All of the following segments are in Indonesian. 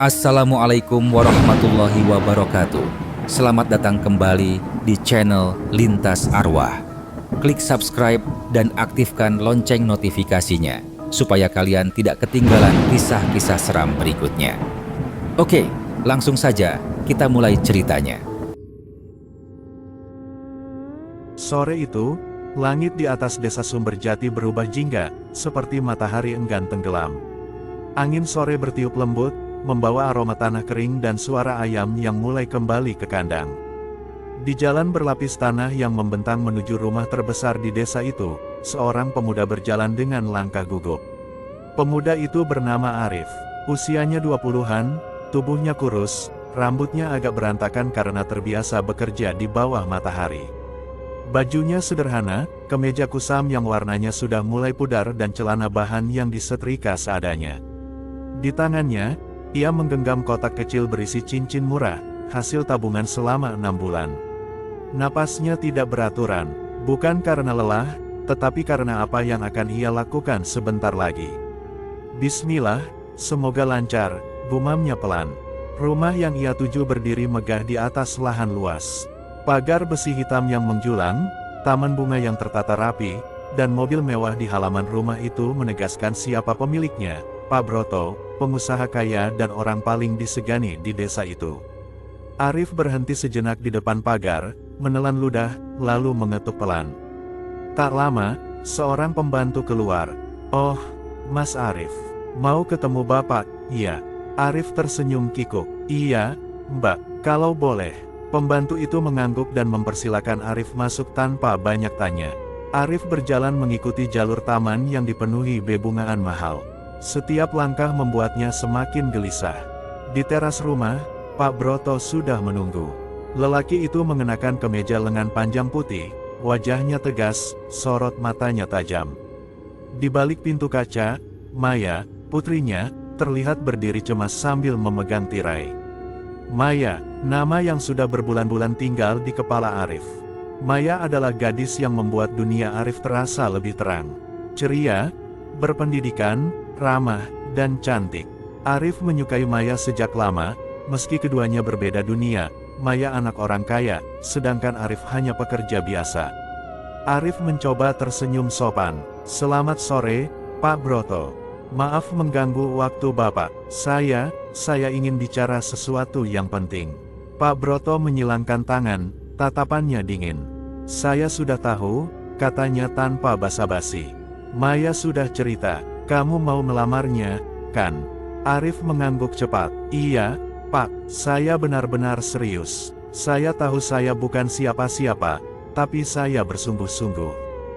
Assalamualaikum warahmatullahi wabarakatuh. Selamat datang kembali di channel Lintas Arwah. Klik subscribe dan aktifkan lonceng notifikasinya supaya kalian tidak ketinggalan kisah-kisah seram berikutnya. Oke, langsung saja kita mulai ceritanya. Sore itu, langit di atas desa Sumberjati berubah jingga, seperti matahari enggan tenggelam. Angin sore bertiup lembut, membawa aroma tanah kering dan suara ayam yang mulai kembali ke kandang. Di jalan berlapis tanah yang membentang menuju rumah terbesar di desa itu, seorang pemuda berjalan dengan langkah gugup. Pemuda itu bernama Arif. Usianya 20-an, tubuhnya kurus, rambutnya agak berantakan karena terbiasa bekerja di bawah matahari. Bajunya sederhana, kemeja kusam yang warnanya sudah mulai pudar dan celana bahan yang disetrika seadanya. Di tangannya, ia menggenggam kotak kecil berisi cincin murah, hasil tabungan selama 6 bulan. Napasnya tidak beraturan, bukan karena lelah, tetapi karena apa yang akan ia lakukan sebentar lagi. Bismillah, semoga lancar, gumamnya pelan. Rumah yang ia tuju berdiri megah di atas lahan luas. Pagar besi hitam yang menjulang, taman bunga yang tertata rapi, dan mobil mewah di halaman rumah itu menegaskan siapa pemiliknya, Pak Broto, pengusaha kaya dan orang paling disegani di desa itu. Arif berhenti sejenak di depan pagar, menelan ludah, lalu mengetuk pelan. Tak lama, seorang pembantu keluar. "Oh, Mas Arif, mau ketemu Bapak?" "Iya." Arif tersenyum kikuk. "Iya, Mbak, kalau boleh." Pembantu itu mengangguk dan mempersilakan Arif masuk tanpa banyak tanya. Arif berjalan mengikuti jalur taman yang dipenuhi bebungaan mahal. Setiap langkah membuatnya semakin gelisah. Di teras rumah, Pak Broto sudah menunggu. Lelaki itu mengenakan kemeja lengan panjang putih, wajahnya tegas, sorot matanya tajam. Di balik pintu kaca, Maya, putrinya, terlihat berdiri cemas sambil memegang tirai. Maya, nama yang sudah berbulan-bulan tinggal di kepala Arif. Maya adalah gadis yang membuat dunia Arif terasa lebih terang. Ceria, berpendidikan, ramah, dan cantik. Arif menyukai Maya sejak lama, meski keduanya berbeda dunia. Maya anak orang kaya, sedangkan Arif hanya pekerja biasa. Arif mencoba tersenyum sopan. "Selamat sore, Pak Broto. Maaf mengganggu waktu Bapak. Saya ingin bicara sesuatu yang penting." Pak Broto menyilangkan tangan, tatapannya dingin. "Saya sudah tahu," katanya tanpa basa-basi. "Maya sudah cerita. Kamu mau melamarnya, kan?" Arif mengangguk cepat. "Iya, Pak, saya benar-benar serius. Saya tahu saya bukan siapa-siapa, tapi saya bersungguh-sungguh.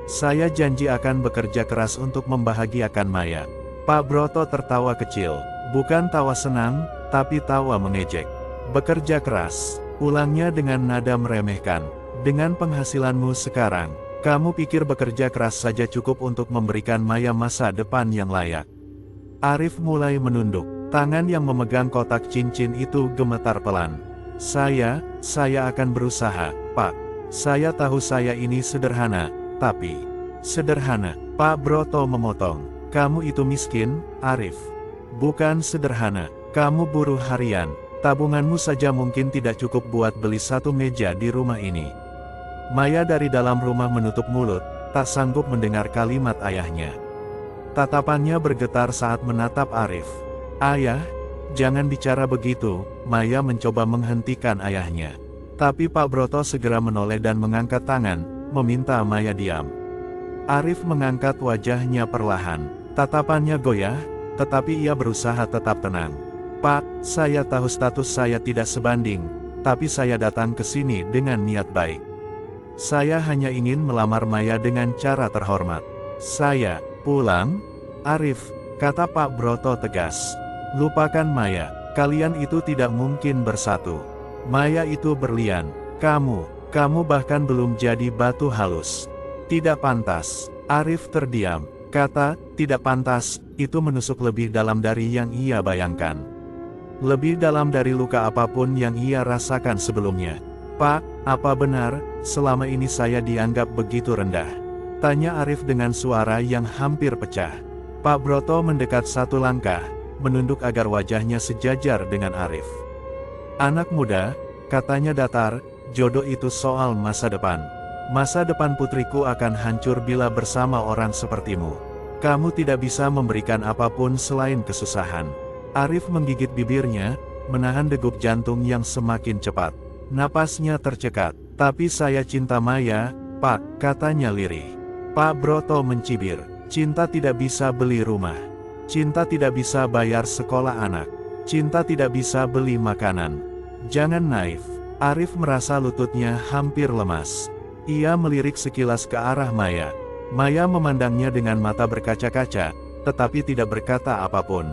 Saya janji akan bekerja keras untuk membahagiakan Maya." Pak Broto tertawa kecil, bukan tawa senang, tapi tawa mengejek. "Bekerja keras," ulangnya dengan nada meremehkan. "Dengan penghasilanmu sekarang, kamu pikir bekerja keras saja cukup untuk memberikan Maya masa depan yang layak?" Arif mulai menunduk. Tangan yang memegang kotak cincin itu gemetar pelan. Saya akan berusaha, Pak. Saya tahu saya ini sederhana, tapi..." "Sederhana?" Pak Broto memotong. "Kamu itu miskin, Arif. Bukan sederhana. Kamu buruh harian. Tabunganmu saja mungkin tidak cukup buat beli satu meja di rumah ini." Maya dari dalam rumah menutup mulut, tak sanggup mendengar kalimat ayahnya. Tatapannya bergetar saat menatap Arif. "Ayah, jangan bicara begitu." Maya mencoba menghentikan ayahnya. Tapi Pak Broto segera menoleh dan mengangkat tangan, meminta Maya diam. Arif mengangkat wajahnya perlahan. Tatapannya goyah, tetapi ia berusaha tetap tenang. "Pak, saya tahu status saya tidak sebanding, tapi saya datang ke sini dengan niat baik. Saya hanya ingin melamar Maya dengan cara terhormat." "Saya pulang?" "Arif," kata Pak Broto tegas. "Lupakan Maya, kalian itu tidak mungkin bersatu. Maya itu berlian, kamu bahkan belum jadi batu halus. Tidak pantas." Arif terdiam. Kata "tidak pantas" itu menusuk lebih dalam dari yang ia bayangkan. Lebih dalam dari luka apapun yang ia rasakan sebelumnya. "Pak, apa benar, selama ini saya dianggap begitu rendah?" tanya Arif dengan suara yang hampir pecah. Pak Broto mendekat satu langkah, menunduk agar wajahnya sejajar dengan Arif. "Anak muda," katanya datar, "jodoh itu soal masa depan. Masa depan putriku akan hancur bila bersama orang sepertimu. Kamu tidak bisa memberikan apapun selain kesusahan." Arif menggigit bibirnya, menahan degup jantung yang semakin cepat. Napasnya tercekat. "Tapi saya cinta Maya, Pak," katanya lirih. Pak Broto mencibir. "Cinta tidak bisa beli rumah. Cinta tidak bisa bayar sekolah anak. Cinta tidak bisa beli makanan. Jangan naif." Arif merasa lututnya hampir lemas. Ia melirik sekilas ke arah Maya. Maya memandangnya dengan mata berkaca-kaca, tetapi tidak berkata apapun.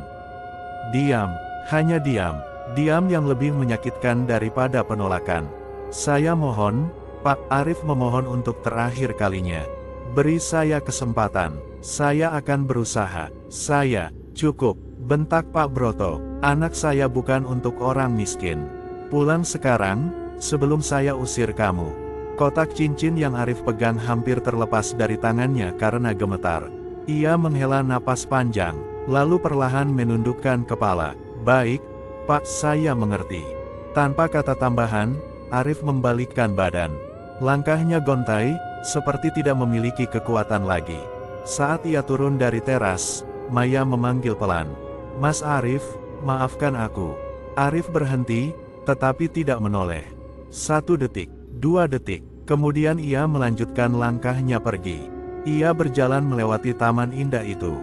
Diam, hanya diam. Diam yang lebih menyakitkan daripada penolakan. "Saya mohon, Pak," Arif memohon untuk terakhir kalinya. "Beri saya kesempatan. Saya akan berusaha. Saya..." "Cukup," bentak Pak Broto. "Anak saya bukan untuk orang miskin. Pulang sekarang, sebelum saya usir kamu." Kotak cincin yang Arif pegang hampir terlepas dari tangannya karena gemetar. Ia menghela napas panjang, lalu perlahan menundukkan kepala. "Baik, Pak, saya mengerti." Tanpa kata tambahan, Arif membalikkan badan. Langkahnya gontai, seperti tidak memiliki kekuatan lagi. Saat ia turun dari teras, Maya memanggil pelan. "Mas Arif, maafkan aku." Arif berhenti, tetapi tidak menoleh. 1 detik, 2 detik, kemudian ia melanjutkan langkahnya pergi. Ia berjalan melewati taman indah itu,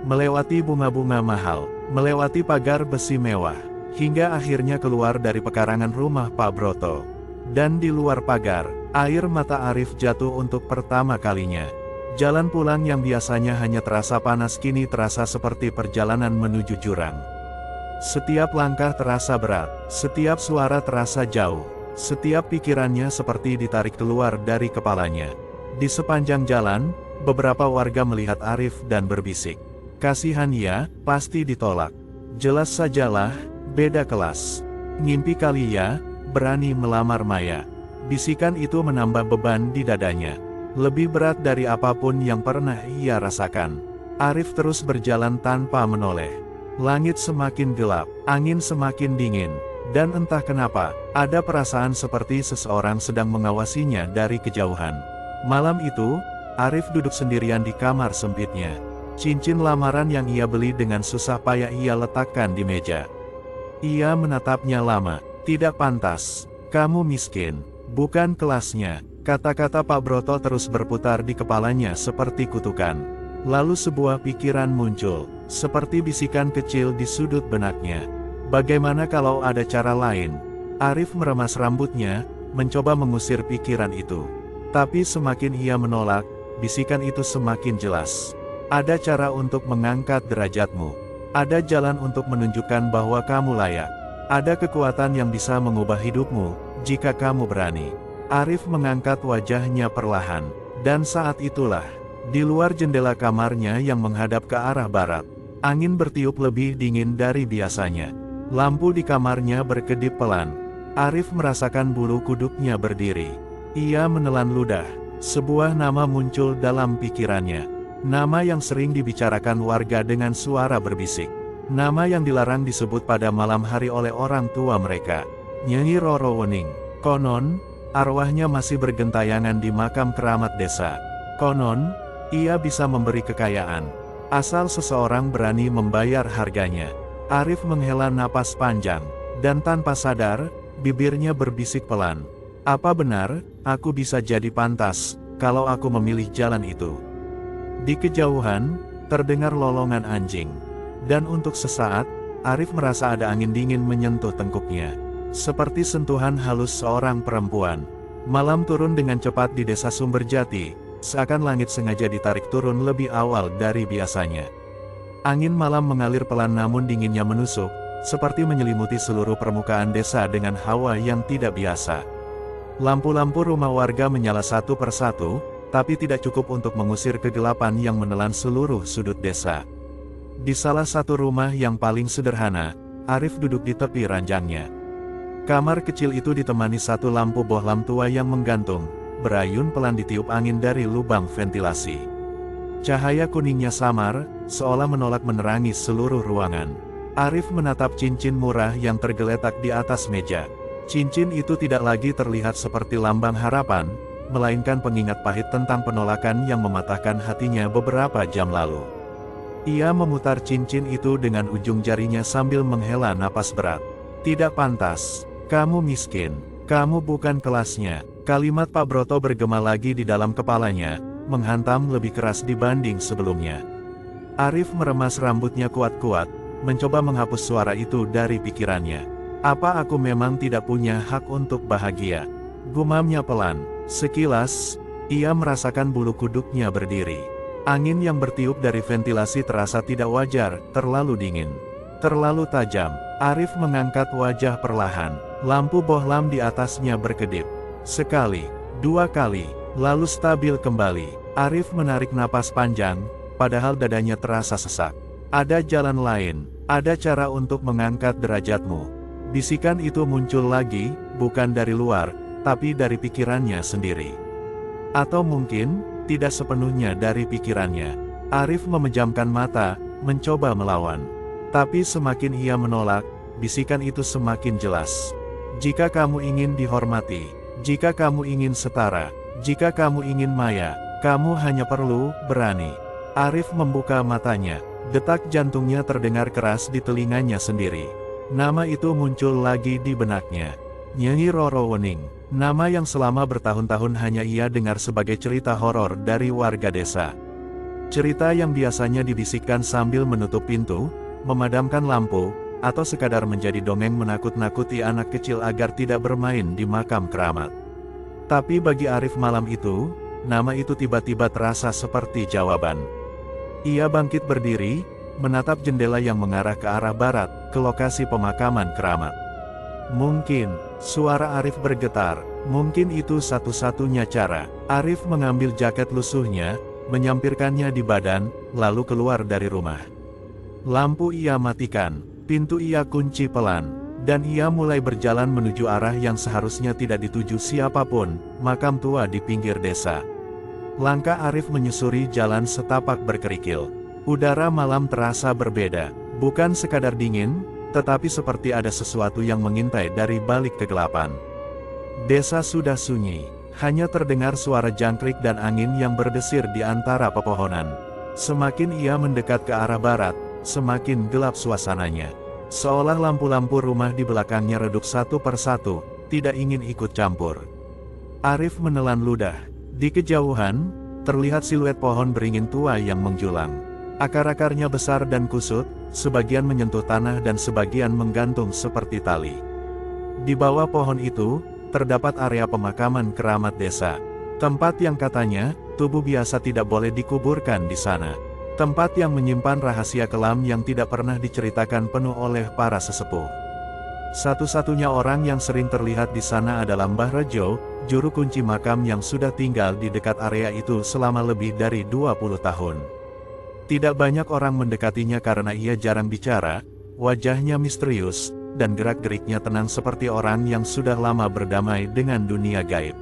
melewati bunga-bunga mahal, melewati pagar besi mewah, hingga akhirnya keluar dari pekarangan rumah Pak Broto. Dan di luar pagar, air mata Arif jatuh untuk pertama kalinya. Jalan pulang yang biasanya hanya terasa panas kini terasa seperti perjalanan menuju jurang. Setiap langkah terasa berat, setiap suara terasa jauh, setiap pikirannya seperti ditarik keluar dari kepalanya. Di sepanjang jalan, beberapa warga melihat Arif dan berbisik, "Kasihan ya, pasti ditolak. Jelas sajalah, beda kelas. Ngimpi kali ya, berani melamar Maya." Bisikan itu menambah beban di dadanya. Lebih berat dari apapun yang pernah ia rasakan. Arif terus berjalan tanpa menoleh. Langit semakin gelap, angin semakin dingin, dan entah kenapa, ada perasaan seperti seseorang sedang mengawasinya dari kejauhan. Malam itu, Arif duduk sendirian di kamar sempitnya. Cincin lamaran yang ia beli dengan susah payah ia letakkan di meja. Ia menatapnya lama. "Tidak pantas. Kamu miskin. Bukan kelasnya." Kata-kata Pak Broto terus berputar di kepalanya seperti kutukan. Lalu sebuah pikiran muncul, seperti bisikan kecil di sudut benaknya. Bagaimana kalau ada cara lain? Arif meremas rambutnya, mencoba mengusir pikiran itu. Tapi semakin ia menolak, bisikan itu semakin jelas. "Ada cara untuk mengangkat derajatmu. Ada jalan untuk menunjukkan bahwa kamu layak. Ada kekuatan yang bisa mengubah hidupmu, jika kamu berani." Arif mengangkat wajahnya perlahan, dan saat itulah, di luar jendela kamarnya yang menghadap ke arah barat, angin bertiup lebih dingin dari biasanya. Lampu di kamarnya berkedip pelan. Arif merasakan bulu kuduknya berdiri. Ia menelan ludah. Sebuah nama muncul dalam pikirannya. Nama yang sering dibicarakan warga dengan suara berbisik. Nama yang dilarang disebut pada malam hari oleh orang tua mereka. Nyi Roro Wening. Konon, arwahnya masih bergentayangan di makam keramat desa. Konon, ia bisa memberi kekayaan, asal seseorang berani membayar harganya. Arif menghela napas panjang, dan tanpa sadar, bibirnya berbisik pelan. "Apa benar, aku bisa jadi pantas, kalau aku memilih jalan itu?" Di kejauhan, terdengar lolongan anjing. Dan untuk sesaat, Arif merasa ada angin dingin menyentuh tengkuknya. Seperti sentuhan halus seorang perempuan. Malam turun dengan cepat di desa Sumberjati, seakan langit sengaja ditarik turun lebih awal dari biasanya. Angin malam mengalir pelan namun dinginnya menusuk, seperti menyelimuti seluruh permukaan desa dengan hawa yang tidak biasa. Lampu-lampu rumah warga menyala satu persatu, tapi tidak cukup untuk mengusir kegelapan yang menelan seluruh sudut desa. Di salah satu rumah yang paling sederhana, Arif duduk di tepi ranjangnya. Kamar kecil itu ditemani satu lampu bohlam tua yang menggantung, berayun pelan ditiup angin dari lubang ventilasi. Cahaya kuningnya samar, seolah menolak menerangi seluruh ruangan. Arif menatap cincin murah yang tergeletak di atas meja. Cincin itu tidak lagi terlihat seperti lambang harapan, melainkan pengingat pahit tentang penolakan yang mematahkan hatinya beberapa jam lalu. Ia memutar cincin itu dengan ujung jarinya sambil menghela napas berat. Tidak pantas, kamu miskin, kamu bukan kelasnya. Kalimat Pak Broto bergema lagi di dalam kepalanya, menghantam lebih keras dibanding sebelumnya. Arif meremas rambutnya kuat-kuat, mencoba menghapus suara itu dari pikirannya. Apa aku memang tidak punya hak untuk bahagia? Gumamnya pelan. Sekilas, ia merasakan bulu kuduknya berdiri. Angin yang bertiup dari ventilasi terasa tidak wajar, terlalu dingin. Terlalu tajam. Arif mengangkat wajah perlahan. Lampu bohlam di atasnya berkedip. Sekali, dua kali, lalu stabil kembali. Arif menarik napas panjang, padahal dadanya terasa sesak. Ada jalan lain, ada cara untuk mengangkat derajatmu. Bisikan itu muncul lagi, bukan dari luar, tapi dari pikirannya sendiri. Atau mungkin, tidak sepenuhnya dari pikirannya. Arif memejamkan mata, mencoba melawan. Tapi semakin ia menolak, bisikan itu semakin jelas. Jika kamu ingin dihormati, jika kamu ingin setara, jika kamu ingin maya, kamu hanya perlu berani. Arif membuka matanya. Detak jantungnya terdengar keras di telinganya sendiri. Nama itu muncul lagi di benaknya. Nyi Roro Wening. Nama yang selama bertahun-tahun hanya ia dengar sebagai cerita horor dari warga desa. Cerita yang biasanya dibisikkan sambil menutup pintu, memadamkan lampu, atau sekadar menjadi dongeng menakut-nakuti anak kecil agar tidak bermain di makam keramat. Tapi bagi Arif malam itu, nama itu tiba-tiba terasa seperti jawaban. Ia bangkit berdiri, menatap jendela yang mengarah ke arah barat, ke lokasi pemakaman keramat. Mungkin, suara Arif bergetar, mungkin itu satu-satunya cara. Arif mengambil jaket lusuhnya, menyampirkannya di badan, lalu keluar dari rumah. Lampu ia matikan, pintu ia kunci pelan, dan ia mulai berjalan menuju arah yang seharusnya tidak dituju siapapun, makam tua di pinggir desa. Langkah Arif menyusuri jalan setapak berkerikil. Udara malam terasa berbeda, bukan sekadar dingin, tetapi seperti ada sesuatu yang mengintai dari balik kegelapan. Desa sudah sunyi, hanya terdengar suara jangkrik dan angin yang berdesir di antara pepohonan. Semakin ia mendekat ke arah barat, semakin gelap suasananya. Seolah lampu-lampu rumah di belakangnya redup satu persatu, tidak ingin ikut campur. Arif menelan ludah. Di kejauhan, terlihat siluet pohon beringin tua yang menjulang. Akar-akarnya besar dan kusut, sebagian menyentuh tanah dan sebagian menggantung seperti tali. Di bawah pohon itu, terdapat area pemakaman keramat desa. Tempat yang katanya, tubuh biasa tidak boleh dikuburkan di sana. Tempat yang menyimpan rahasia kelam yang tidak pernah diceritakan penuh oleh para sesepuh. Satu-satunya orang yang sering terlihat di sana adalah Mbah Rejo, juru kunci makam yang sudah tinggal di dekat area itu selama lebih dari 20 tahun. Tidak banyak orang mendekatinya karena ia jarang bicara, wajahnya misterius, dan gerak-geriknya tenang seperti orang yang sudah lama berdamai dengan dunia gaib.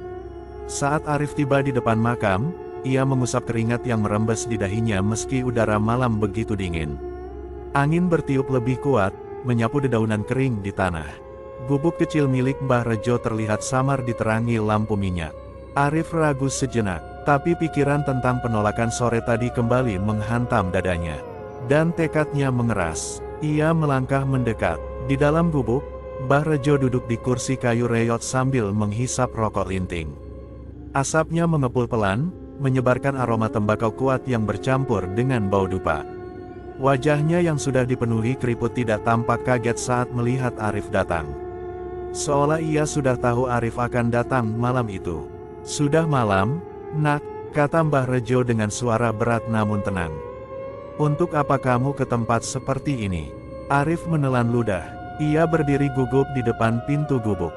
Saat Arif tiba di depan makam, ia mengusap keringat yang merembes di dahinya meski udara malam begitu dingin. Angin bertiup lebih kuat, menyapu dedaunan kering di tanah. Gubuk kecil milik Mbah Rejo terlihat samar diterangi lampu minyak. Arif ragu sejenak, tapi pikiran tentang penolakan sore tadi kembali menghantam dadanya. Dan tekadnya mengeras. Ia melangkah mendekat. Di dalam gubuk, Mbah Rejo duduk di kursi kayu reyot sambil menghisap rokok linting. Asapnya mengepul pelan, menyebarkan aroma tembakau kuat yang bercampur dengan bau dupa. Wajahnya yang sudah dipenuhi keriput tidak tampak kaget saat melihat Arif datang. Seolah ia sudah tahu Arif akan datang malam itu. "Sudah malam, nak," kata Mbah Rejo dengan suara berat namun tenang. "Untuk apa kamu ke tempat seperti ini?" Arif menelan ludah. Ia berdiri gugup di depan pintu gubuk.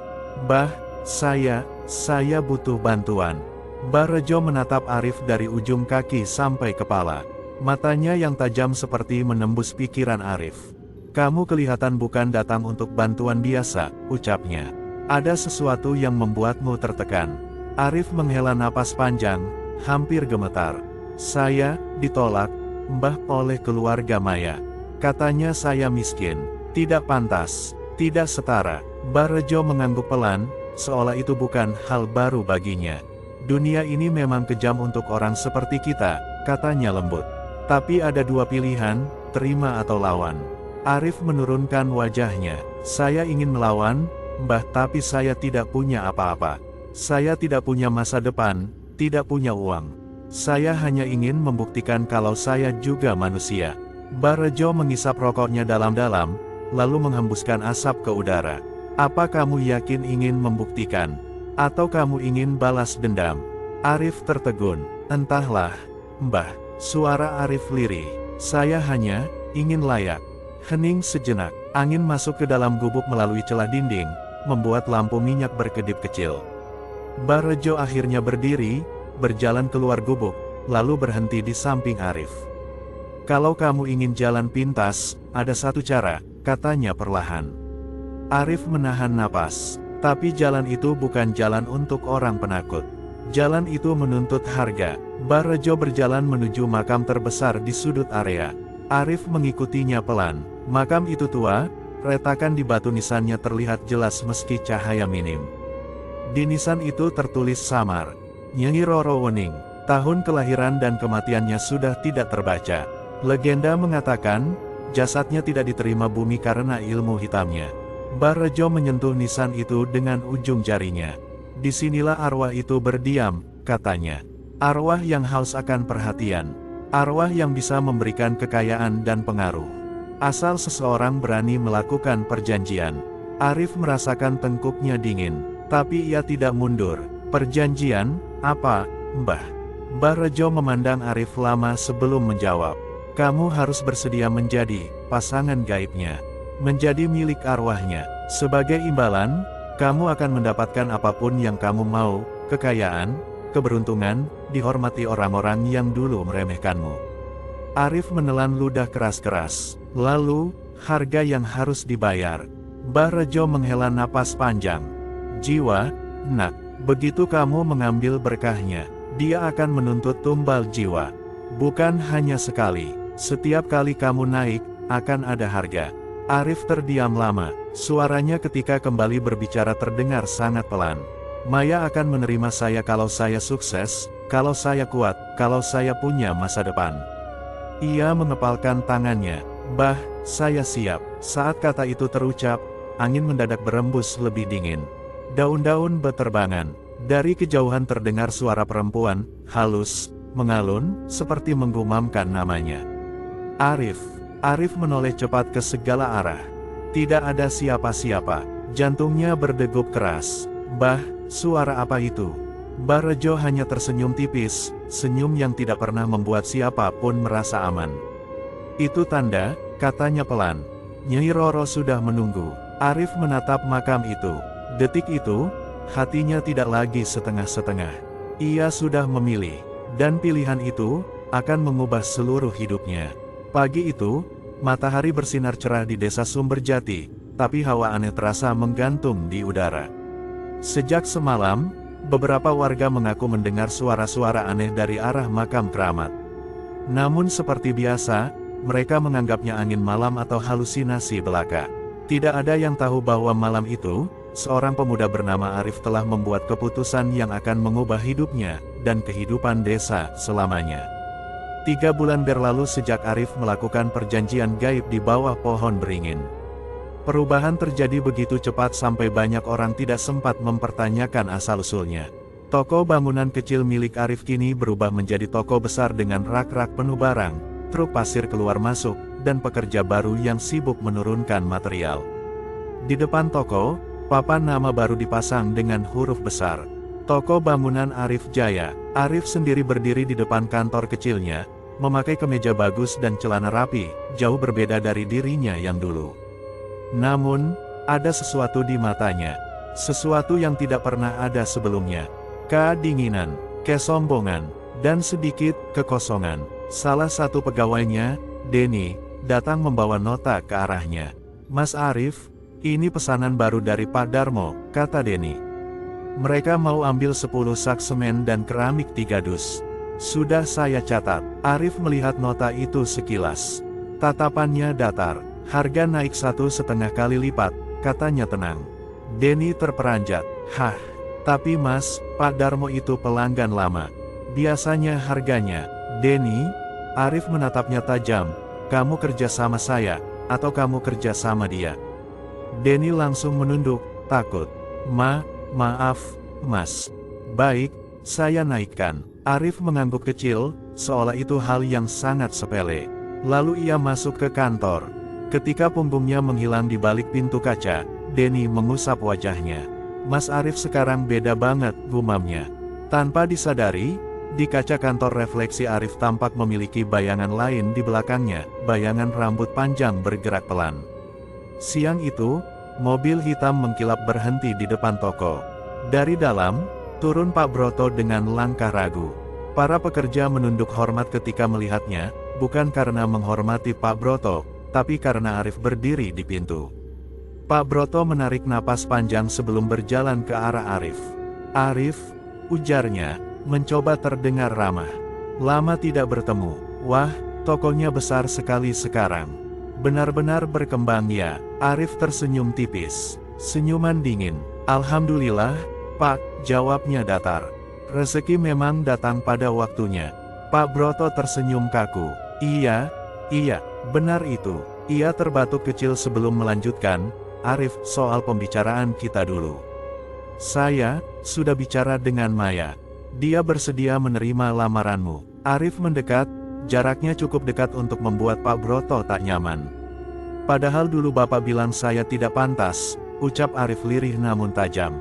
"Mbah, saya butuh bantuan." Mbah Rejo menatap Arif dari ujung kaki sampai kepala. Matanya yang tajam seperti menembus pikiran Arif. "Kamu kelihatan bukan datang untuk bantuan biasa," ucapnya. "Ada sesuatu yang membuatmu tertekan." Arif menghela napas panjang, hampir gemetar. "Saya ditolak, Mbah, oleh keluarga Maya. Katanya saya miskin, tidak pantas, tidak setara. Mbah Rejo mengangguk pelan, seolah itu bukan hal baru baginya. Dunia ini memang kejam untuk orang seperti kita, katanya lembut. Tapi ada dua pilihan, terima atau lawan. Arif menurunkan wajahnya. Saya ingin melawan, Mbah, tapi saya tidak punya apa-apa. Saya tidak punya masa depan, tidak punya uang. Saya hanya ingin membuktikan kalau saya juga manusia. Mbah Rejo mengisap rokoknya dalam-dalam, lalu menghembuskan asap ke udara. Apa kamu yakin ingin membuktikan? Atau kamu ingin balas dendam? Arif tertegun. Entahlah, Mbah. Suara Arif lirih. Saya hanya ingin layak. Hening sejenak. Angin masuk ke dalam gubuk melalui celah dinding, membuat lampu minyak berkedip kecil. Mbah Rejo akhirnya berdiri, berjalan keluar gubuk, lalu berhenti di samping Arif. Kalau kamu ingin jalan pintas, ada satu cara, katanya perlahan. Arif menahan napas. Tapi jalan itu bukan jalan untuk orang penakut. Jalan itu menuntut harga. Mbah Rejo berjalan menuju makam terbesar di sudut area. Arif mengikutinya pelan. Makam itu tua, retakan di batu nisannya terlihat jelas meski cahaya minim. Di nisan itu tertulis samar, Nyi Roro Wening. Tahun kelahiran dan kematiannya sudah tidak terbaca. Legenda mengatakan, jasadnya tidak diterima bumi karena ilmu hitamnya. Mbah Rejo menyentuh nisan itu dengan ujung jarinya. Disinilah arwah itu berdiam, katanya. Arwah yang haus akan perhatian. Arwah yang bisa memberikan kekayaan dan pengaruh. Asal seseorang berani melakukan perjanjian. Arif merasakan tengkuknya dingin, tapi ia tidak mundur. Perjanjian, apa, Mbah? Mbah Rejo memandang Arif lama sebelum menjawab. Kamu harus bersedia menjadi pasangan gaibnya. Menjadi milik arwahnya. Sebagai imbalan, kamu akan mendapatkan apapun yang kamu mau, kekayaan, keberuntungan, dihormati orang-orang yang dulu meremehkanmu. Arif menelan ludah keras-keras. Lalu, harga yang harus dibayar. Mbah Rejo menghela napas panjang. Jiwa, nak, begitu kamu mengambil berkahnya, dia akan menuntut tumbal jiwa. Bukan hanya sekali, setiap kali kamu naik, akan ada harga. Arif terdiam lama, suaranya ketika kembali berbicara terdengar sangat pelan. Maya akan menerima saya kalau saya sukses, kalau saya kuat, kalau saya punya masa depan. Ia mengepalkan tangannya. Mbah, saya siap. Saat kata itu terucap, angin mendadak berembus lebih dingin. Daun-daun beterbangan. Dari kejauhan terdengar suara perempuan, halus, mengalun, seperti menggumamkan namanya. Arif. Arif menoleh cepat ke segala arah. Tidak ada siapa-siapa. Jantungnya berdegup keras. Mbah, suara apa itu? Mbah Rejo hanya tersenyum tipis, senyum yang tidak pernah membuat siapapun merasa aman. Itu tanda, katanya pelan. Nyi Roro sudah menunggu. Arif menatap makam itu. Detik itu, hatinya tidak lagi setengah-setengah. Ia sudah memilih, dan pilihan itu akan mengubah seluruh hidupnya. Pagi itu, matahari bersinar cerah di desa Sumberjati, tapi hawa aneh terasa menggantung di udara. Sejak semalam, beberapa warga mengaku mendengar suara-suara aneh dari arah makam keramat. Namun seperti biasa, mereka menganggapnya angin malam atau halusinasi belaka. Tidak ada yang tahu bahwa malam itu, seorang pemuda bernama Arif telah membuat keputusan yang akan mengubah hidupnya, dan kehidupan desa selamanya. 3 bulan berlalu sejak Arif melakukan perjanjian gaib di bawah pohon beringin. Perubahan terjadi begitu cepat sampai banyak orang tidak sempat mempertanyakan asal-usulnya. Toko bangunan kecil milik Arif kini berubah menjadi toko besar dengan rak-rak penuh barang, truk pasir keluar masuk, dan pekerja baru yang sibuk menurunkan material. Di depan toko, papan nama baru dipasang dengan huruf besar. Toko bangunan Arif Jaya. Arif sendiri berdiri di depan kantor kecilnya, memakai kemeja bagus dan celana rapi, jauh berbeda dari dirinya yang dulu. Namun, ada sesuatu di matanya. Sesuatu yang tidak pernah ada sebelumnya. Kedinginan, kesombongan, dan sedikit kekosongan. Salah satu pegawainya, Denny, datang membawa nota ke arahnya. Mas Arif, ini pesanan baru dari Pak Darmo, kata Denny. Mereka mau ambil 10 sak semen dan keramik 3 dus. Sudah saya catat. Arif melihat nota itu sekilas. Tatapannya datar. Harga naik 1,5 kali lipat, katanya tenang. Denny terperanjat. Hah, tapi mas, Pak Darmo itu pelanggan lama. Biasanya harganya. Denny, Arif menatapnya tajam. Kamu kerja sama saya, atau kamu kerja sama dia? Denny langsung menunduk, takut. Maaf, mas. Baik, saya naikkan. Arif mengangguk kecil, seolah itu hal yang sangat sepele. Lalu ia masuk ke kantor. Ketika punggungnya menghilang di balik pintu kaca, Denny mengusap wajahnya. Mas Arif sekarang beda banget, gumamnya. Tanpa disadari, di kaca kantor refleksi Arif tampak memiliki bayangan lain di belakangnya, bayangan rambut panjang bergerak pelan. Siang itu, mobil hitam mengkilap berhenti di depan toko. Dari dalam, turun Pak Broto dengan langkah ragu. Para pekerja menunduk hormat ketika melihatnya, bukan karena menghormati Pak Broto, tapi karena Arif berdiri di pintu. Pak Broto menarik napas panjang sebelum berjalan ke arah Arif. Arif, ujarnya, mencoba terdengar ramah. Lama tidak bertemu. Wah, tokonya besar sekali sekarang. Benar-benar berkembang ya. Arif tersenyum tipis. Senyuman dingin. Alhamdulillah, Pak, jawabnya datar. Rezeki memang datang pada waktunya. Pak Broto tersenyum kaku. Iya, benar itu. Ia terbatuk kecil sebelum melanjutkan. Arif, soal pembicaraan kita dulu. Saya sudah bicara dengan Maya. Dia bersedia menerima lamaranmu. Arif mendekat, jaraknya cukup dekat untuk membuat Pak Broto tak nyaman. Padahal dulu Bapak bilang saya tidak pantas, ucap Arif lirih namun tajam.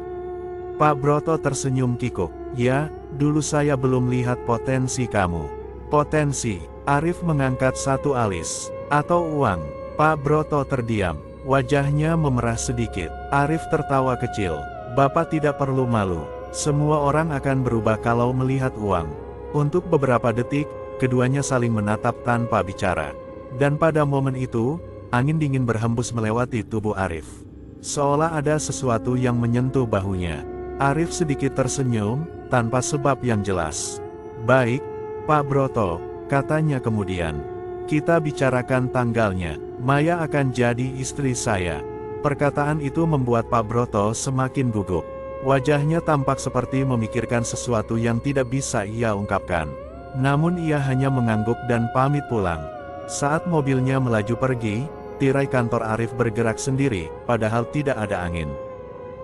Pak Broto tersenyum kikuk. Ya, dulu saya belum lihat potensi kamu. Potensi? Arif mengangkat satu alis. Atau uang? Pak Broto terdiam. Wajahnya memerah sedikit. Arif tertawa kecil. Bapak tidak perlu malu. Semua orang akan berubah kalau melihat uang. Untuk beberapa detik, keduanya saling menatap tanpa bicara. Dan pada momen itu, angin dingin berhembus melewati tubuh Arif. Seolah ada sesuatu yang menyentuh bahunya. Arif sedikit tersenyum, tanpa sebab yang jelas. Baik, Pak Broto, katanya kemudian. Kita bicarakan tanggalnya. Maya akan jadi istri saya. Perkataan itu membuat Pak Broto semakin gugup. Wajahnya tampak seperti memikirkan sesuatu yang tidak bisa ia ungkapkan. Namun ia hanya mengangguk dan pamit pulang. Saat mobilnya melaju pergi, tirai kantor Arif bergerak sendiri, padahal tidak ada angin.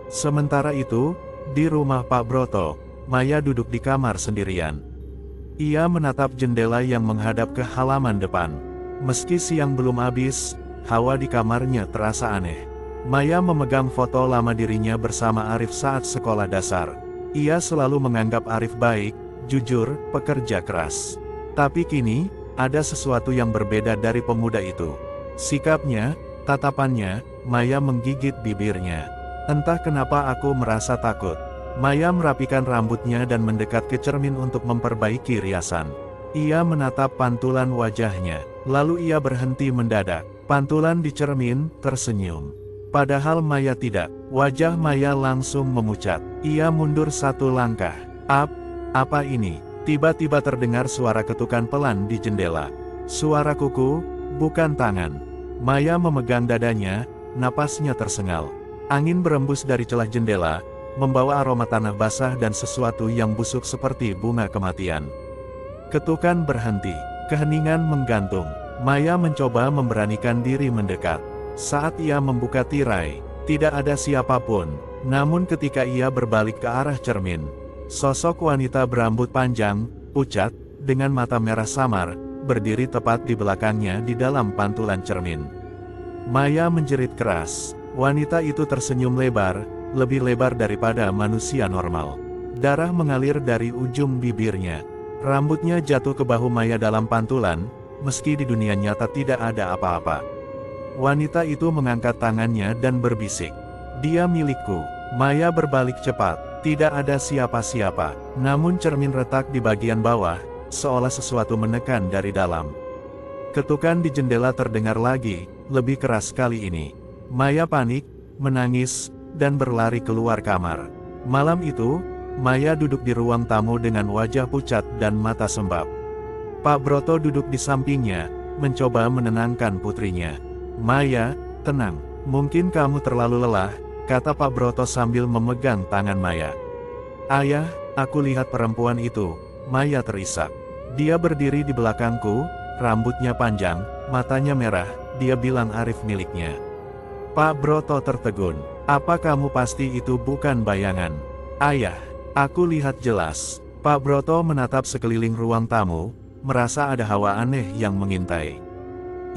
Sementara itu, di rumah Pak Broto, Maya duduk di kamar sendirian. Ia menatap jendela yang menghadap ke halaman depan. Meski siang belum habis, hawa di kamarnya terasa aneh. Maya memegang foto lama dirinya bersama Arif saat sekolah dasar. Ia selalu menganggap Arif baik, jujur, pekerja keras. Tapi kini, ada sesuatu yang berbeda dari pemuda itu. Sikapnya, tatapannya, Maya menggigit bibirnya. Entah kenapa aku merasa takut. Maya merapikan rambutnya dan mendekat ke cermin untuk memperbaiki riasan. Ia menatap pantulan wajahnya, lalu ia berhenti mendadak. Pantulan di cermin, tersenyum. Padahal Maya tidak. Wajah Maya langsung memucat. Ia mundur satu langkah. Apa ini? Tiba-tiba terdengar suara ketukan pelan di jendela. Suara kuku, bukan tangan. Maya memegang dadanya, napasnya tersengal. Angin berembus dari celah jendela, membawa aroma tanah basah dan sesuatu yang busuk seperti bunga kematian. Ketukan berhenti, keheningan menggantung. Maya mencoba memberanikan diri mendekat. Saat ia membuka tirai, tidak ada siapapun. Namun ketika ia berbalik ke arah cermin, sosok wanita berambut panjang, pucat, dengan mata merah samar, berdiri tepat di belakangnya di dalam pantulan cermin. Maya menjerit keras. Wanita itu tersenyum lebar, lebih lebar daripada manusia normal. Darah mengalir dari ujung bibirnya. Rambutnya jatuh ke bahu Maya dalam pantulan, meski di dunia nyata tidak ada apa-apa. Wanita itu mengangkat tangannya dan berbisik. Dia milikku. Maya berbalik cepat. Tidak ada siapa-siapa. Namun cermin retak di bagian bawah, seolah sesuatu menekan dari dalam. Ketukan di jendela terdengar lagi, lebih keras kali ini. Maya panik, menangis, dan berlari keluar kamar. Malam itu, Maya duduk di ruang tamu dengan wajah pucat dan mata sembab. Pak Broto duduk di sampingnya, mencoba menenangkan putrinya. "Maya, tenang. Mungkin kamu terlalu lelah," kata Pak Broto sambil memegang tangan Maya. "Ayah, aku lihat perempuan itu." Maya terisak. "Dia berdiri di belakangku, rambutnya panjang, matanya merah," dia bilang Arif miliknya. Pak Broto tertegun. "Apa kamu pasti itu bukan bayangan?" "Ayah, aku lihat jelas." Pak Broto menatap sekeliling ruang tamu, merasa ada hawa aneh yang mengintai.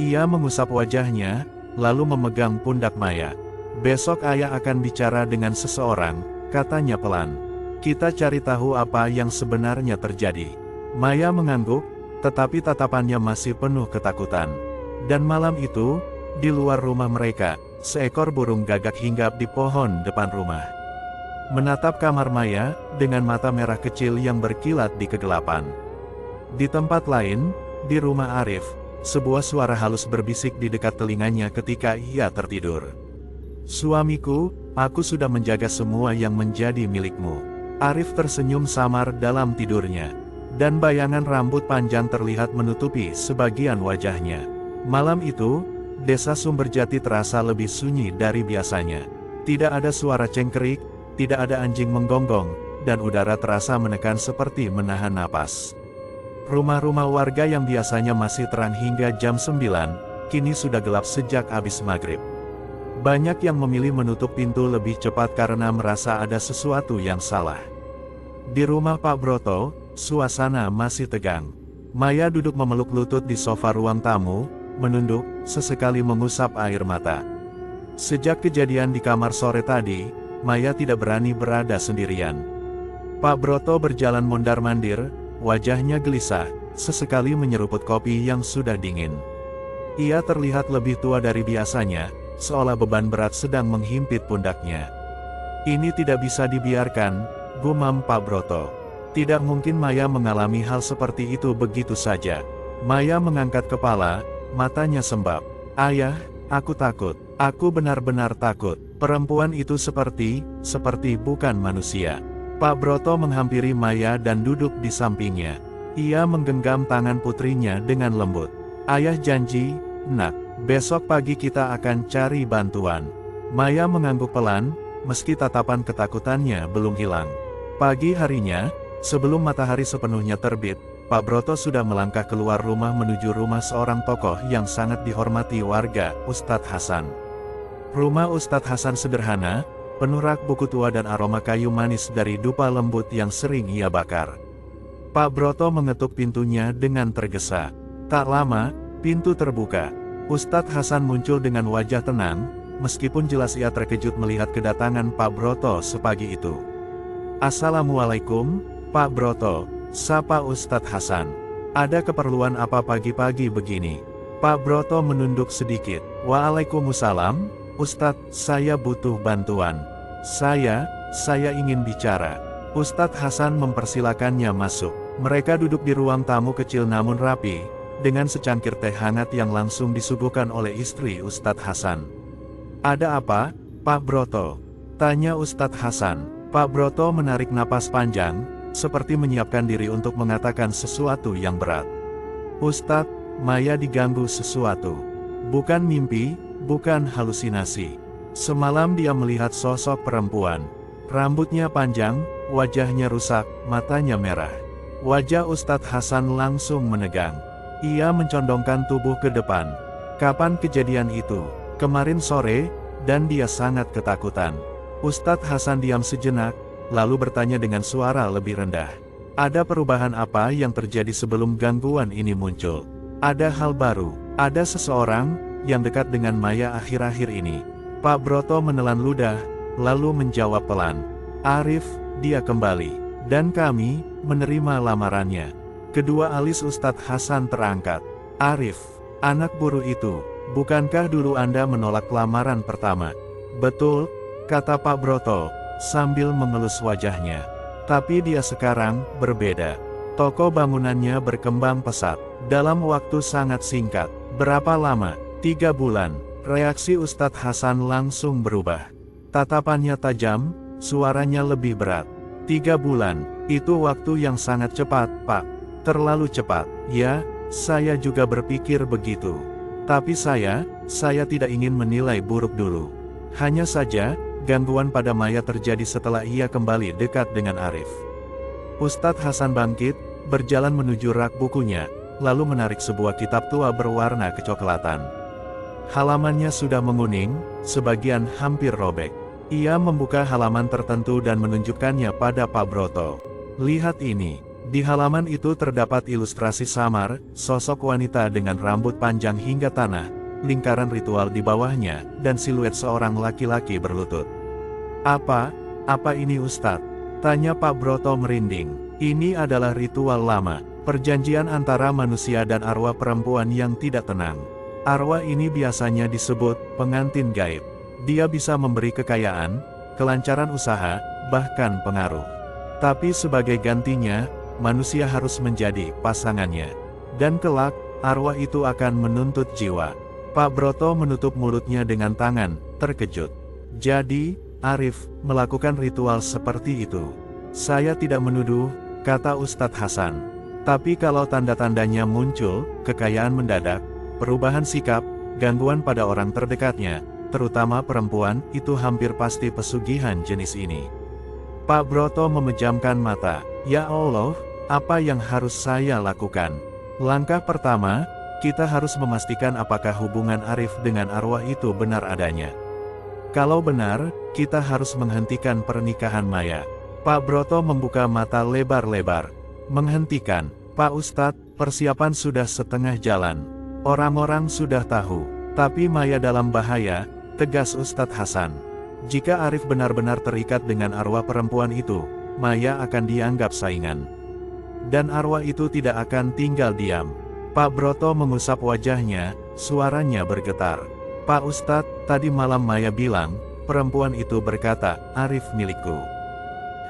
Ia mengusap wajahnya, lalu memegang pundak Maya. "Besok ayah akan bicara dengan seseorang," katanya pelan. "Kita cari tahu apa yang sebenarnya terjadi." Maya mengangguk, tetapi tatapannya masih penuh ketakutan. Dan malam itu, di luar rumah mereka, seekor burung gagak hinggap di pohon depan rumah. Menatap kamar Maya, dengan mata merah kecil yang berkilat di kegelapan. Di tempat lain, di rumah Arif, sebuah suara halus berbisik di dekat telinganya ketika ia tertidur. "Suamiku, aku sudah menjaga semua yang menjadi milikmu." Arif tersenyum samar dalam tidurnya, dan bayangan rambut panjang terlihat menutupi sebagian wajahnya. Malam itu, desa Sumberjati terasa lebih sunyi dari biasanya. Tidak ada suara cengkerik, tidak ada anjing menggonggong, dan udara terasa menekan seperti menahan napas. Rumah-rumah warga yang biasanya masih terang hingga jam 9, kini sudah gelap sejak habis maghrib. Banyak yang memilih menutup pintu lebih cepat karena merasa ada sesuatu yang salah. Di rumah Pak Broto, suasana masih tegang. Maya duduk memeluk lutut di sofa ruang tamu, menunduk, sesekali mengusap air mata. Sejak kejadian di kamar sore tadi, Maya tidak berani berada sendirian. Pak Broto berjalan mondar-mandir, wajahnya gelisah, sesekali menyeruput kopi yang sudah dingin. Ia terlihat lebih tua dari biasanya, seolah beban berat sedang menghimpit pundaknya. "Ini tidak bisa dibiarkan," gumam Pak Broto. Tidak mungkin Maya mengalami hal seperti itu begitu saja. Maya mengangkat kepala, matanya sembab. "Ayah, aku takut. Aku benar-benar takut. Perempuan itu seperti bukan manusia." Pak Broto menghampiri Maya dan duduk di sampingnya. Ia menggenggam tangan putrinya dengan lembut. "Ayah janji, nak, besok pagi kita akan cari bantuan." Maya mengangguk pelan, meski tatapan ketakutannya belum hilang. Pagi harinya, sebelum matahari sepenuhnya terbit, Pak Broto sudah melangkah keluar rumah menuju rumah seorang tokoh yang sangat dihormati warga, Ustadz Hasan. Rumah Ustadz Hasan sederhana, penuh rak buku tua dan aroma kayu manis dari dupa lembut yang sering ia bakar. Pak Broto mengetuk pintunya dengan tergesa. Tak lama, pintu terbuka. Ustadz Hasan muncul dengan wajah tenang, meskipun jelas ia terkejut melihat kedatangan Pak Broto sepagi itu. "Assalamualaikum, Pak Broto," sapa Ustadz Hasan. "Ada keperluan apa pagi-pagi begini?" Pak Broto menunduk sedikit. "Waalaikumsalam, Ustadz, saya butuh bantuan. Saya ingin bicara." Ustadz Hasan mempersilakannya masuk. Mereka duduk di ruang tamu kecil namun rapi, dengan secangkir teh hangat yang langsung disuguhkan oleh istri Ustadz Hasan. "Ada apa, Pak Broto?" tanya Ustadz Hasan. Pak Broto menarik napas panjang, seperti menyiapkan diri untuk mengatakan sesuatu yang berat. "Ustadz, Maya diganggu sesuatu. Bukan mimpi, bukan halusinasi. Semalam dia melihat sosok perempuan. Rambutnya panjang, wajahnya rusak, matanya merah." Wajah Ustadz Hasan langsung menegang. Ia mencondongkan tubuh ke depan. "Kapan kejadian itu?" "Kemarin sore, dan dia sangat ketakutan." Ustadz Hasan diam sejenak, lalu bertanya dengan suara lebih rendah. "Ada perubahan apa yang terjadi sebelum gangguan ini muncul?" "Ada hal baru. Ada seseorang yang dekat dengan Maya akhir-akhir ini." Pak Broto menelan ludah, lalu menjawab pelan. "Arif, dia kembali. Dan kami menerima lamarannya." Kedua alis Ustadz Hasan terangkat. "Arif, anak buru itu, bukankah dulu Anda menolak lamaran pertama?" "Betul," kata Pak Broto, sambil mengelus wajahnya. "Tapi dia sekarang berbeda. Toko bangunannya berkembang pesat. Dalam waktu sangat singkat." "Berapa lama?" "3 bulan. Reaksi Ustadz Hasan langsung berubah. Tatapannya tajam, suaranya lebih berat. 3 bulan, itu waktu yang sangat cepat, Pak. Terlalu cepat." "Ya, Saya juga berpikir begitu. Tapi saya tidak ingin menilai buruk dulu. Hanya saja, gangguan pada Maya terjadi setelah ia kembali dekat dengan Arif. Ustadz Hasan bangkit, berjalan menuju rak bukunya, lalu menarik sebuah kitab tua berwarna kecoklatan. Halamannya sudah menguning, sebagian hampir robek. Ia membuka halaman tertentu dan menunjukkannya pada Pak Broto. Lihat ini. Di halaman itu terdapat ilustrasi samar, sosok wanita dengan rambut panjang hingga tanah, lingkaran ritual di bawahnya, dan siluet seorang laki-laki berlutut. Apa ini Ustadz? Tanya Pak Broto merinding. Ini adalah ritual lama, perjanjian antara manusia dan arwah perempuan yang tidak tenang. Arwah ini biasanya disebut pengantin gaib. Dia bisa memberi kekayaan, kelancaran usaha, bahkan pengaruh. Tapi sebagai gantinya, manusia harus menjadi pasangannya. Dan kelak, arwah itu akan menuntut jiwa. Pak Broto menutup mulutnya dengan tangan, terkejut. Jadi, Arif melakukan ritual seperti itu. Saya tidak menuduh, kata Ustadz Hasan. Tapi kalau tanda-tandanya muncul, kekayaan mendadak, perubahan sikap, gangguan pada orang terdekatnya, terutama perempuan, itu hampir pasti pesugihan jenis ini. Pak Broto memejamkan mata. Ya Allah, apa yang harus saya lakukan? Langkah pertama, kita harus memastikan apakah hubungan Arif dengan arwah itu benar adanya. Kalau benar, kita harus menghentikan pernikahan Maya. Pak Broto membuka mata lebar-lebar. Menghentikan, Pak Ustadz, persiapan sudah setengah jalan. Orang-orang sudah tahu, tapi Maya dalam bahaya, tegas Ustadz Hasan. Jika Arif benar-benar terikat dengan arwah perempuan itu, Maya akan dianggap saingan. Dan arwah itu tidak akan tinggal diam. Pak Broto mengusap wajahnya, suaranya bergetar. Pak Ustadz, tadi malam Maya bilang, perempuan itu berkata, Arif milikku.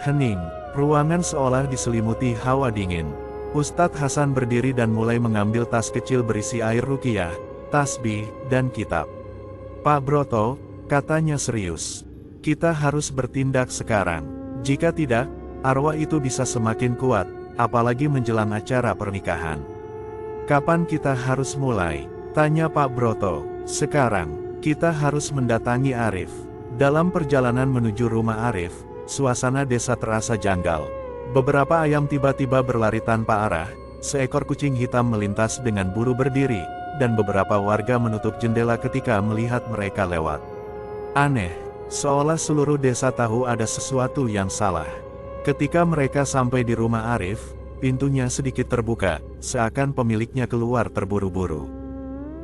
Hening, ruangan seolah diselimuti hawa dingin. Ustadz Hasan berdiri dan mulai mengambil tas kecil berisi air ruqyah, tasbih, dan kitab. Pak Broto, katanya serius. Kita harus bertindak sekarang. Jika tidak, arwah itu bisa semakin kuat. Apalagi menjelang acara pernikahan. Kapan kita harus mulai? Tanya Pak Broto. Sekarang, kita harus mendatangi Arif. Dalam perjalanan menuju rumah Arif, suasana desa terasa janggal. Beberapa ayam tiba-tiba berlari tanpa arah, seekor kucing hitam melintas dengan buru berdiri, dan beberapa warga menutup jendela ketika melihat mereka lewat. Aneh, seolah seluruh desa tahu ada sesuatu yang salah. Ketika mereka sampai di rumah Arif, pintunya sedikit terbuka, seakan pemiliknya keluar terburu-buru.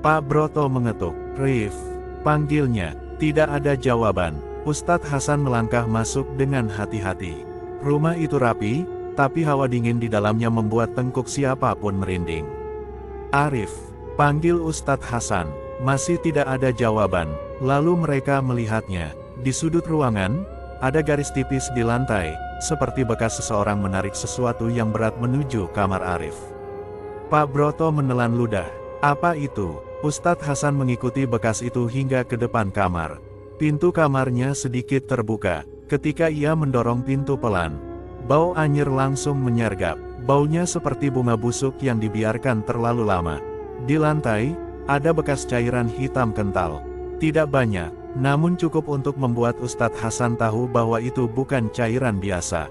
Pak Broto mengetuk. Rif, panggilnya. Tidak ada jawaban. Ustadz Hasan melangkah masuk dengan hati-hati. Rumah itu rapi, tapi hawa dingin di dalamnya membuat tengkuk siapapun merinding. Arif, panggil Ustadz Hasan. Masih tidak ada jawaban. Lalu mereka melihatnya. Di sudut ruangan, ada garis tipis di lantai, seperti bekas seseorang menarik sesuatu yang berat menuju kamar Arif. Pak Broto menelan ludah. Apa itu? Ustadz Hasan mengikuti bekas itu hingga ke depan kamar. Pintu kamarnya sedikit terbuka. Ketika ia mendorong pintu pelan, bau anyir langsung menyergap. Baunya seperti bunga busuk yang dibiarkan terlalu lama. Di lantai, ada bekas cairan hitam kental. Tidak banyak, namun cukup untuk membuat Ustadz Hasan tahu bahwa itu bukan cairan biasa.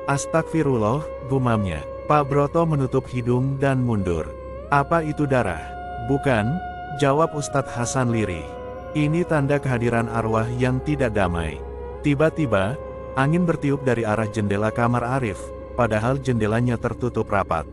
Astagfirullah, gumamnya. Pak Broto menutup hidung dan mundur. Apa itu darah? Bukan, jawab Ustadz Hasan lirih. Ini tanda kehadiran arwah yang tidak damai. Tiba-tiba, angin bertiup dari arah jendela kamar Arif, padahal jendelanya tertutup rapat.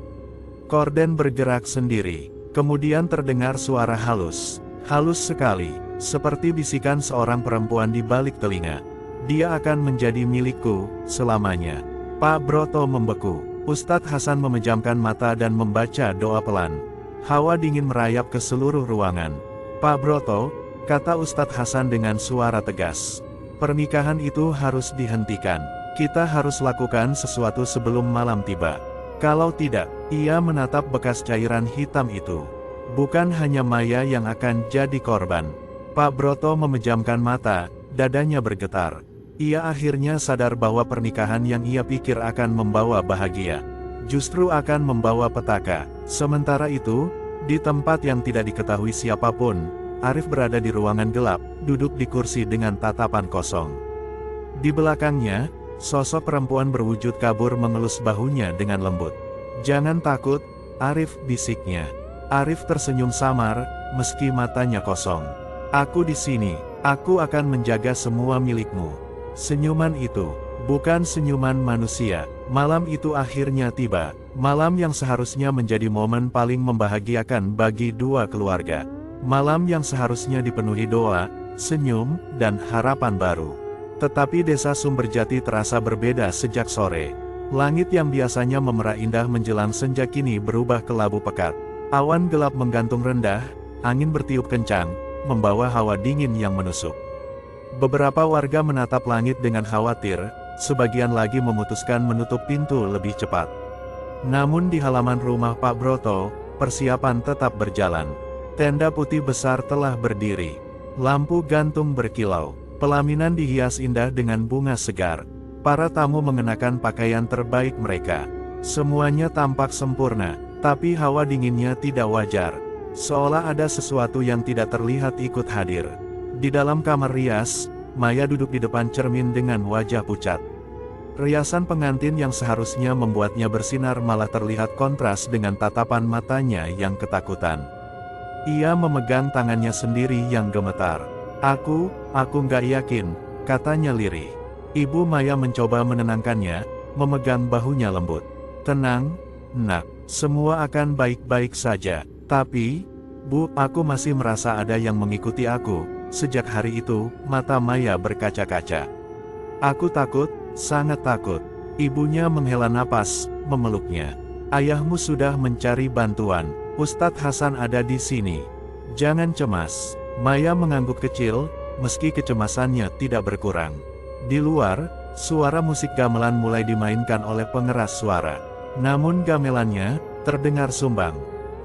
Korden bergerak sendiri, kemudian terdengar suara halus. Halus sekali. Seperti bisikan seorang perempuan di balik telinga. Dia akan menjadi milikku, selamanya. Pak Broto membeku. Ustadz Hasan memejamkan mata dan membaca doa pelan. Hawa dingin merayap ke seluruh ruangan. Pak Broto, kata Ustadz Hasan dengan suara tegas. Pernikahan itu harus dihentikan. Kita harus lakukan sesuatu sebelum malam tiba. Kalau tidak, ia menatap bekas cairan hitam itu. Bukan hanya Maya yang akan jadi korban. Pak Broto memejamkan mata, dadanya bergetar. Ia akhirnya sadar bahwa pernikahan yang ia pikir akan membawa bahagia, justru akan membawa petaka. Sementara itu, di tempat yang tidak diketahui siapapun, Arif berada di ruangan gelap, duduk di kursi dengan tatapan kosong. Di belakangnya, sosok perempuan berwujud kabur mengelus bahunya dengan lembut. "Jangan takut, Arif," bisiknya. Arif tersenyum samar, meski matanya kosong. "Aku di sini, aku akan menjaga semua milikmu." Senyuman itu bukan senyuman manusia. Malam itu akhirnya tiba, malam yang seharusnya menjadi momen paling membahagiakan bagi dua keluarga. Malam yang seharusnya dipenuhi doa, senyum, dan harapan baru. Tetapi desa Sumberjati terasa berbeda sejak sore. Langit yang biasanya memerah indah menjelang senja kini berubah kelabu pekat. Awan gelap menggantung rendah, angin bertiup kencang, membawa hawa dingin yang menusuk. Beberapa warga menatap langit dengan khawatir, sebagian lagi memutuskan menutup pintu lebih cepat. Namun di halaman rumah Pak Broto, persiapan tetap berjalan. Tenda putih besar telah berdiri. Lampu gantung berkilau. Pelaminan dihias indah dengan bunga segar. Para tamu mengenakan pakaian terbaik mereka. Semuanya tampak sempurna, tapi hawa dinginnya tidak wajar. Seolah ada sesuatu yang tidak terlihat ikut hadir. Di dalam kamar rias, Maya duduk di depan cermin dengan wajah pucat. Riasan pengantin yang seharusnya membuatnya bersinar malah terlihat kontras dengan tatapan matanya yang ketakutan. Ia memegang tangannya sendiri yang gemetar. Aku nggak yakin," katanya lirih. Ibu Maya mencoba menenangkannya, memegang bahunya lembut. "Tenang, Nak, semua akan baik-baik saja. Tapi, Bu, aku masih merasa ada yang mengikuti aku." Sejak hari itu, mata Maya berkaca-kaca. "Aku takut, sangat takut." Ibunya menghela napas, memeluknya. "Ayahmu sudah mencari bantuan. Ustadz Hasan ada di sini. Jangan cemas." Maya mengangguk kecil, meski kecemasannya tidak berkurang. Di luar, suara musik gamelan mulai dimainkan oleh pengeras suara. Namun gamelannya terdengar sumbang.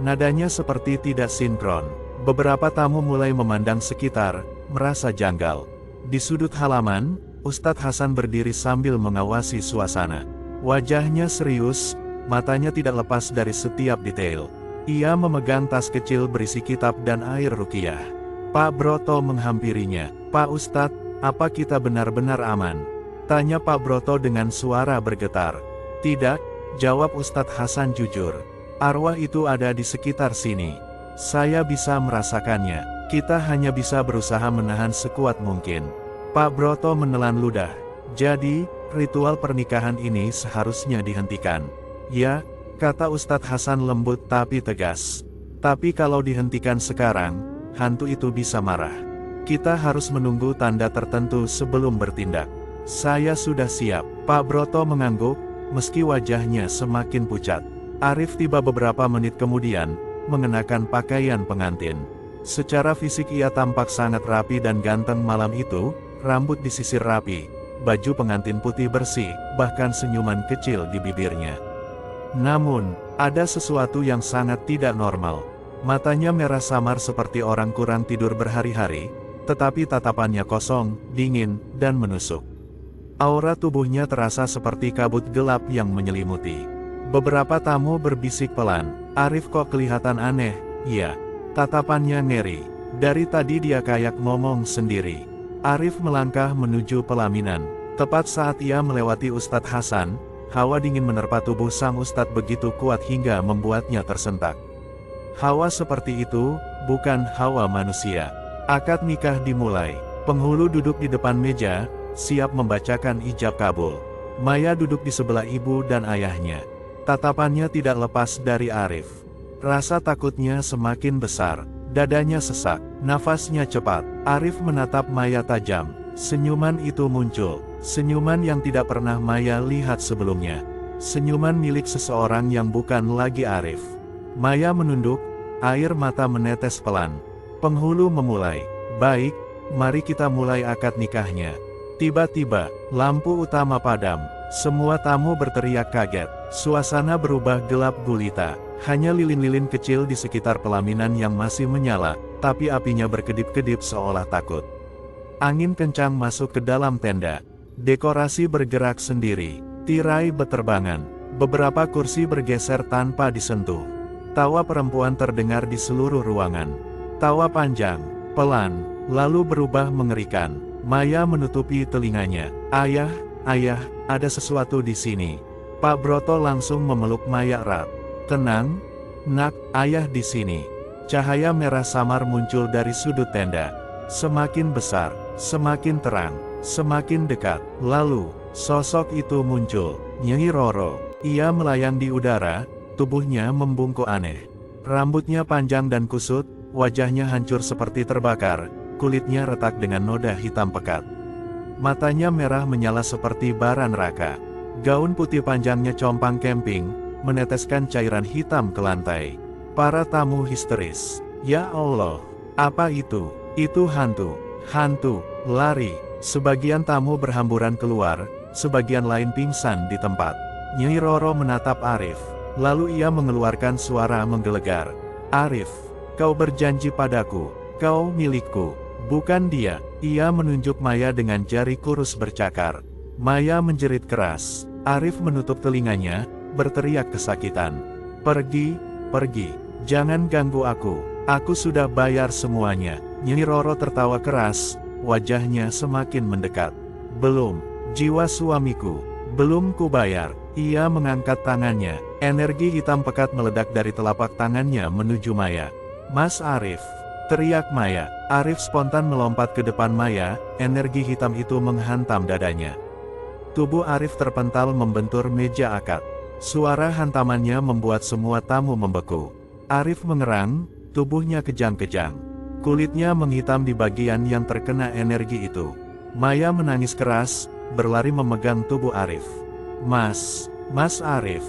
Nadanya seperti tidak sinkron. Beberapa tamu mulai memandang sekitar, merasa janggal. Di sudut halaman, Ustadz Hasan berdiri sambil mengawasi suasana. Wajahnya serius, matanya tidak lepas dari setiap detail. Ia memegang tas kecil berisi kitab dan air ruqyah. Pak Broto menghampirinya. "Pak Ustadz, apa kita benar-benar aman?" tanya Pak Broto dengan suara bergetar. "Tidak," jawab Ustadz Hasan jujur. "Arwah itu ada di sekitar sini. Saya bisa merasakannya. Kita hanya bisa berusaha menahan sekuat mungkin." Pak Broto menelan ludah. "Jadi, ritual pernikahan ini seharusnya dihentikan." "Ya," kata Ustadz Hasan lembut tapi tegas. "Tapi kalau dihentikan sekarang, hantu itu bisa marah. Kita harus menunggu tanda tertentu sebelum bertindak." "Saya sudah siap." Pak Broto mengangguk, meski wajahnya semakin pucat. Arif tiba beberapa menit kemudian, mengenakan pakaian pengantin. Secara fisik ia tampak sangat rapi dan ganteng malam itu, rambut disisir rapi, baju pengantin putih bersih, bahkan senyuman kecil di bibirnya. Namun, ada sesuatu yang sangat tidak normal. Matanya merah samar seperti orang kurang tidur berhari-hari, tetapi tatapannya kosong, dingin, dan menusuk. Aura tubuhnya terasa seperti kabut gelap yang menyelimuti. Beberapa tamu berbisik pelan, "Arif kok kelihatan aneh." "Iya." Tatapannya ngeri. Dari tadi dia kayak ngomong sendiri. Arif melangkah menuju pelaminan. Tepat saat ia melewati Ustadz Hasan, hawa dingin menerpa tubuh sang Ustadz begitu kuat hingga membuatnya tersentak. Hawa seperti itu, bukan hawa manusia. Akad nikah dimulai. Penghulu duduk di depan meja, siap membacakan ijab kabul. Maya duduk di sebelah ibu dan ayahnya. Tatapannya tidak lepas dari Arif. Rasa takutnya semakin besar. Dadanya sesak, nafasnya cepat. Arif menatap Maya tajam. Senyuman itu muncul. Senyuman yang tidak pernah Maya lihat sebelumnya. Senyuman milik seseorang yang bukan lagi Arif. Maya menunduk, air mata menetes pelan. Penghulu memulai. "Baik, mari kita mulai akad nikahnya." Tiba-tiba, lampu utama padam. Semua tamu berteriak kaget. Suasana berubah gelap gulita. Hanya lilin-lilin kecil di sekitar pelaminan yang masih menyala, tapi apinya berkedip-kedip seolah takut. Angin kencang masuk ke dalam tenda. Dekorasi bergerak sendiri. Tirai beterbangan. Beberapa kursi bergeser tanpa disentuh. Tawa perempuan terdengar di seluruh ruangan. Tawa panjang, pelan, lalu berubah mengerikan. Maya menutupi telinganya. Ayah, ada sesuatu di sini. Pak Broto langsung memeluk Maya erat. Tenang, nak, ayah di sini. Cahaya merah samar muncul dari sudut tenda. Semakin besar, semakin terang, semakin dekat. Lalu, sosok itu muncul. Nyai Roro. Ia melayang di udara, tubuhnya membungkuk aneh. Rambutnya panjang dan kusut, wajahnya hancur seperti terbakar, kulitnya retak dengan noda hitam pekat. Matanya merah menyala seperti bara neraka. Gaun putih panjangnya compang camping, meneteskan cairan hitam ke lantai. Para tamu histeris. Ya Allah, apa itu? Itu hantu. Hantu, lari. Sebagian tamu berhamburan keluar, sebagian lain pingsan di tempat. Nyai Roro menatap Arif, lalu ia mengeluarkan suara menggelegar. Arif, kau berjanji padaku, kau milikku, bukan dia. Ia menunjuk Maya dengan jari kurus bercakar. Maya menjerit keras. Arif menutup telinganya, berteriak kesakitan. Pergi, jangan ganggu aku sudah bayar semuanya. Nyai Roro tertawa keras, wajahnya semakin mendekat. Belum, jiwa suamiku, belum kubayar. Ia mengangkat tangannya, energi hitam pekat meledak dari telapak tangannya menuju Maya. Mas Arif, teriak Maya. Arif spontan melompat ke depan Maya, energi hitam itu menghantam dadanya. Tubuh Arif terpental membentur meja akad. Suara hantamannya membuat semua tamu membeku. Arif mengerang, tubuhnya kejang-kejang. Kulitnya menghitam di bagian yang terkena energi itu. Maya menangis keras, berlari memegang tubuh Arif. Mas Arif,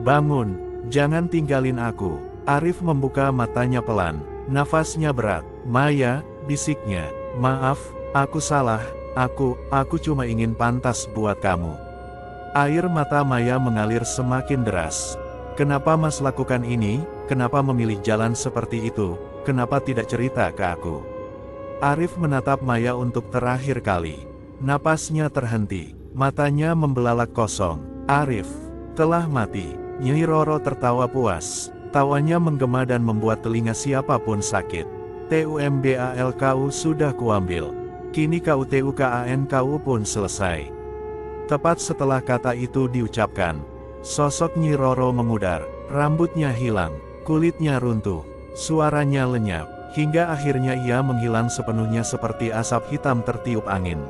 bangun, jangan tinggalin aku. Arif membuka matanya pelan, nafasnya berat. Maya, bisiknya, maaf, aku salah, aku cuma ingin pantas buat kamu. Air mata Maya mengalir semakin deras. Kenapa Mas lakukan ini? Kenapa memilih jalan seperti itu? Kenapa tidak cerita ke aku? Arif menatap Maya untuk terakhir kali. Napasnya terhenti, matanya membelalak kosong. Arif telah mati. Nyai Roro tertawa puas. Tawanya menggema dan membuat telinga siapapun sakit. TUMBALKU sudah kuambil. Kini KUTUKANKU pun selesai. Tepat setelah kata itu diucapkan, sosok Nyai Roro memudar. Rambutnya hilang, kulitnya runtuh, suaranya lenyap, hingga akhirnya ia menghilang sepenuhnya seperti asap hitam tertiup angin.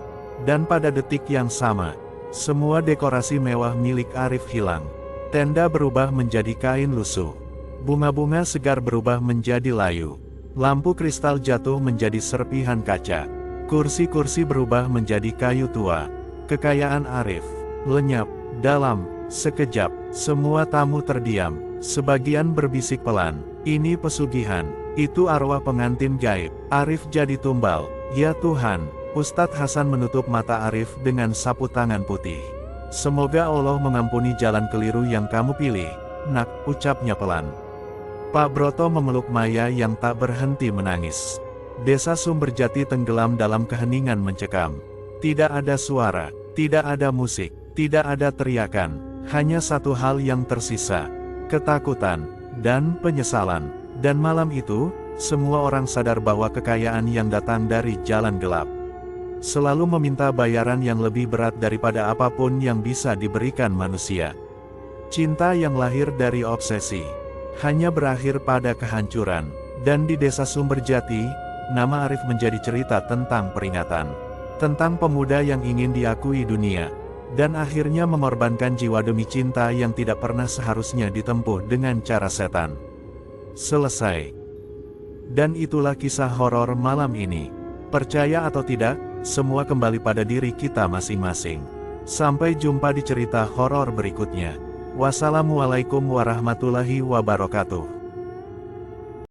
Dan pada detik yang sama, semua dekorasi mewah milik Arif hilang. Tenda berubah menjadi kain lusuh. Bunga-bunga segar berubah menjadi layu. Lampu kristal jatuh menjadi serpihan kaca. Kursi-kursi berubah menjadi kayu tua. Kekayaan Arif lenyap dalam sekejap. Semua tamu terdiam. Sebagian berbisik pelan. Ini pesugihan. Itu arwah pengantin gaib. Arif jadi tumbal. Ya Tuhan. Ustadz Hasan menutup mata Arif dengan sapu tangan putih. Semoga Allah mengampuni jalan keliru yang kamu pilih, nak, ucapnya pelan. Pak Broto memeluk Maya yang tak berhenti menangis. Desa Sumberjati tenggelam dalam keheningan mencekam. Tidak ada suara, tidak ada musik, tidak ada teriakan, hanya satu hal yang tersisa, ketakutan, dan penyesalan. Dan malam itu, semua orang sadar bahwa kekayaan yang datang dari jalan gelap selalu meminta bayaran yang lebih berat daripada apapun yang bisa diberikan manusia. Cinta yang lahir dari obsesi hanya berakhir pada kehancuran. Dan di desa Sumberjati, nama Arif menjadi cerita tentang peringatan. Tentang pemuda yang ingin diakui dunia, dan akhirnya mengorbankan jiwa demi cinta yang tidak pernah seharusnya ditempuh dengan cara setan. Selesai. Dan itulah kisah horor malam ini. Percaya atau tidak, semua kembali pada diri kita masing-masing. Sampai jumpa di cerita horor berikutnya. Wassalamualaikum warahmatullahi wabarakatuh.